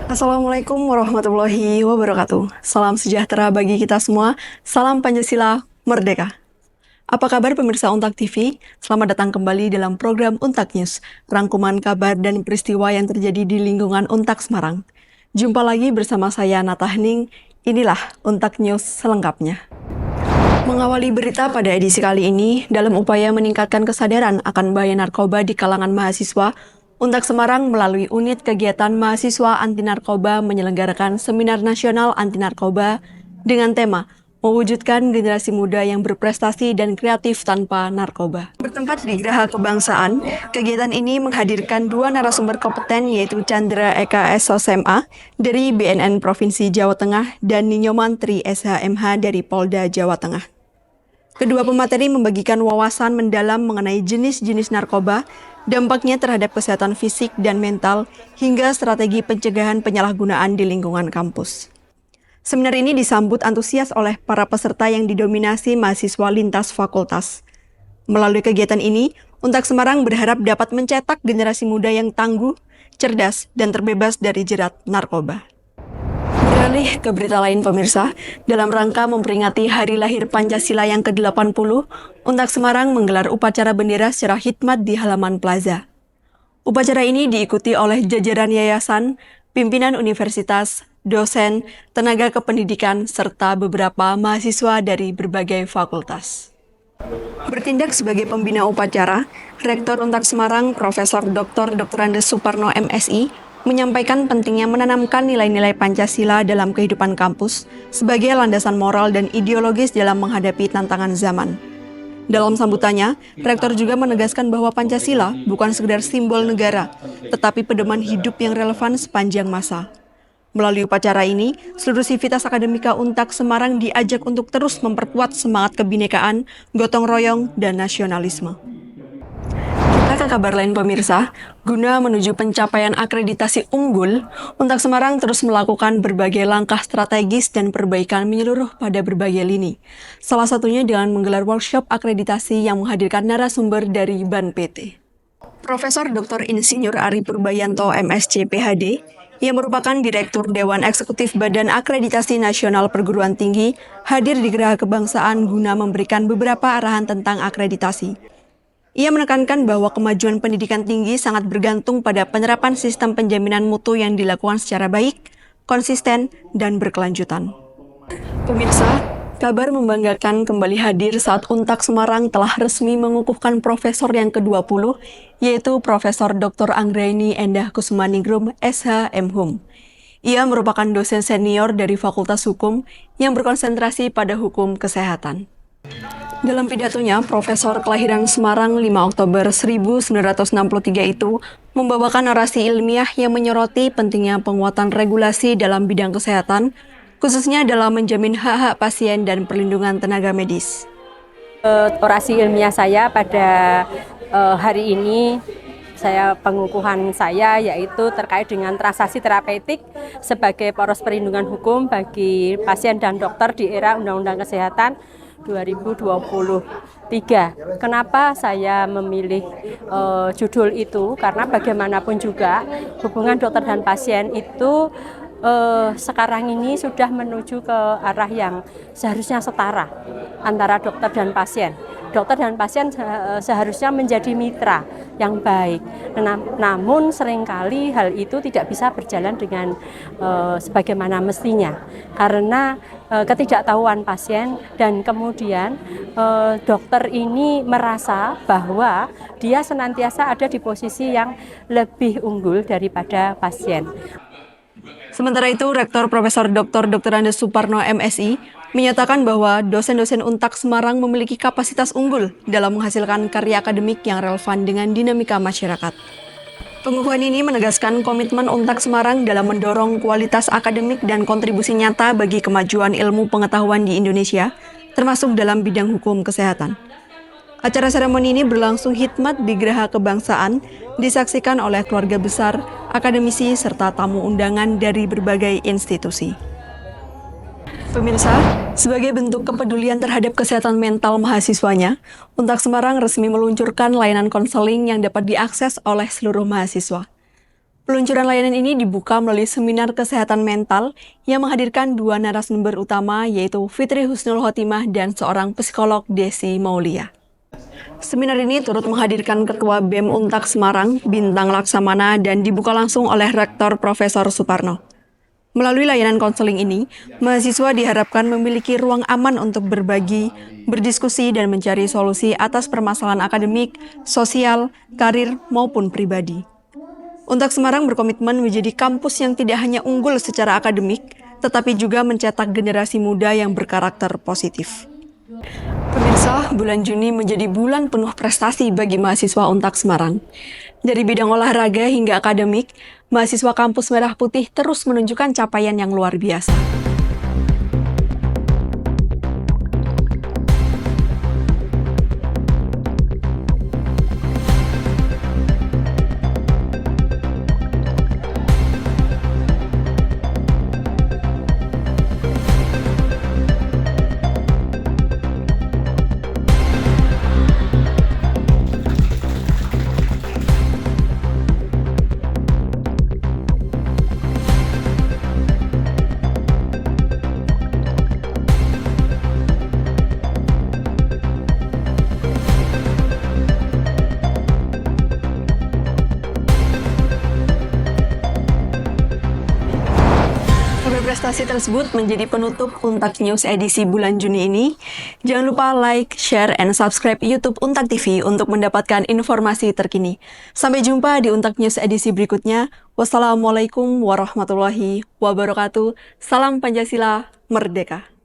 Assalamualaikum warahmatullahi wabarakatuh. Salam sejahtera bagi kita semua. Salam Pancasila Merdeka. Apa kabar pemirsa Untak TV? Selamat datang kembali dalam program Untak News, rangkuman kabar dan peristiwa yang terjadi di lingkungan Untak Semarang. Jumpa lagi bersama saya Nata Hening. Inilah Untak News selengkapnya. Mengawali berita pada edisi kali ini, dalam upaya meningkatkan kesadaran akan bahaya narkoba di kalangan mahasiswa, Untak Semarang melalui unit kegiatan mahasiswa anti narkoba menyelenggarakan seminar nasional anti narkoba dengan tema mewujudkan generasi muda yang berprestasi dan kreatif tanpa narkoba. Bertempat di Geraha Kebangsaan, kegiatan ini menghadirkan dua narasumber kompeten yaitu Chandra Eka SOSMA dari BNN Provinsi Jawa Tengah dan Ninyo Mantri SHMH dari Polda Jawa Tengah. Kedua pemateri membagikan wawasan mendalam mengenai jenis-jenis narkoba, dampaknya terhadap kesehatan fisik dan mental, hingga strategi pencegahan penyalahgunaan di lingkungan kampus. Seminar ini disambut antusias oleh para peserta yang didominasi mahasiswa lintas fakultas. Melalui kegiatan ini, Untak Semarang berharap dapat mencetak generasi muda yang tangguh, cerdas, dan terbebas dari jerat narkoba. Beralih ke berita lain pemirsa, dalam rangka memperingati hari lahir Pancasila yang ke-80, Untak Semarang menggelar upacara bendera secara khidmat di halaman plaza. Upacara ini diikuti oleh jajaran yayasan, pimpinan universitas, dosen, tenaga kependidikan, serta beberapa mahasiswa dari berbagai fakultas. Bertindak sebagai pembina upacara, Rektor Untak Semarang Profesor Dr. Andes Suparno MSI menyampaikan pentingnya menanamkan nilai-nilai Pancasila dalam kehidupan kampus sebagai landasan moral dan ideologis dalam menghadapi tantangan zaman. Dalam sambutannya, Rektor juga menegaskan bahwa Pancasila bukan sekedar simbol negara, tetapi pedoman hidup yang relevan sepanjang masa. Melalui upacara ini, seluruh sivitas akademika Untak Semarang diajak untuk terus memperkuat semangat kebinekaan, gotong royong, dan nasionalisme. Kita ke kabar lain pemirsa, guna menuju pencapaian akreditasi unggul, Untak Semarang terus melakukan berbagai langkah strategis dan perbaikan menyeluruh pada berbagai lini. Salah satunya dengan menggelar workshop akreditasi yang menghadirkan narasumber dari BAN PT. Profesor Dr. Insinyur Ari Purbayanto MSc PhD, yang merupakan Direktur Dewan Eksekutif Badan Akreditasi Nasional Perguruan Tinggi, hadir di Geraha Kebangsaan guna memberikan beberapa arahan tentang akreditasi. Ia menekankan bahwa kemajuan pendidikan tinggi sangat bergantung pada penerapan sistem penjaminan mutu yang dilakukan secara baik, konsisten, dan berkelanjutan. Pemirsa, kabar membanggakan kembali hadir saat Untak Semarang telah resmi mengukuhkan profesor yang ke-20, yaitu Profesor Dr. Anggraini Endah Kusmaningrum, SH MHum. Ia merupakan dosen senior dari Fakultas Hukum yang berkonsentrasi pada hukum kesehatan. Dalam pidatonya, Profesor kelahiran Semarang 5 Oktober 1963 itu membawakan narasi ilmiah yang menyoroti pentingnya penguatan regulasi dalam bidang kesehatan, khususnya dalam menjamin hak-hak pasien dan perlindungan tenaga medis. Orasi ilmiah saya pada hari ini, pengukuhan saya yaitu terkait dengan transaksi terapeutik sebagai poros perlindungan hukum bagi pasien dan dokter di era Undang-Undang Kesehatan 2023. Kenapa saya memilih judul itu? Karena bagaimanapun juga hubungan dokter dan pasien itu sekarang ini sudah menuju ke arah yang seharusnya setara antara dokter dan pasien. Dokter dan pasien seharusnya menjadi mitra yang baik. Namun seringkali hal itu tidak bisa berjalan dengan sebagaimana mestinya karena ketidaktahuan pasien dan kemudian dokter ini merasa bahwa dia senantiasa ada di posisi yang lebih unggul daripada pasien. Sementara itu, Rektor Profesor Dr. Andes Suparno MSI menyatakan bahwa dosen-dosen Untak Semarang memiliki kapasitas unggul dalam menghasilkan karya akademik yang relevan dengan dinamika masyarakat. Pengukuhan ini menegaskan komitmen Untak Semarang dalam mendorong kualitas akademik dan kontribusi nyata bagi kemajuan ilmu pengetahuan di Indonesia, termasuk dalam bidang hukum kesehatan. Acara seremoni ini berlangsung khidmat di Geraha Kebangsaan, disaksikan oleh keluarga besar, akademisi, serta tamu undangan dari berbagai institusi. Pemirsa, sebagai bentuk kepedulian terhadap kesehatan mental mahasiswanya, Untak Semarang resmi meluncurkan layanan konseling yang dapat diakses oleh seluruh mahasiswa. Peluncuran layanan ini dibuka melalui seminar kesehatan mental yang menghadirkan dua narasumber utama yaitu Fitri Husnul Khotimah dan seorang psikolog Desi Maulia. Seminar ini turut menghadirkan Ketua BEM Untak Semarang, Bintang Laksamana, dan dibuka langsung oleh Rektor Profesor Suparno. Melalui layanan konseling ini, mahasiswa diharapkan memiliki ruang aman untuk berbagi, berdiskusi, dan mencari solusi atas permasalahan akademik, sosial, karir, maupun pribadi. Untak Semarang berkomitmen menjadi kampus yang tidak hanya unggul secara akademik, tetapi juga mencetak generasi muda yang berkarakter positif. Pemirsa, bulan Juni menjadi bulan penuh prestasi bagi mahasiswa Untak Semarang. Dari bidang olahraga hingga akademik, mahasiswa kampus Merah Putih terus menunjukkan capaian yang luar biasa. Prestasi tersebut menjadi penutup Untak News edisi bulan Juni ini. Jangan lupa like, share, and subscribe YouTube Untak TV untuk mendapatkan informasi terkini. Sampai jumpa di Untak News edisi berikutnya. Wassalamualaikum warahmatullahi wabarakatuh. Salam Pancasila, Merdeka!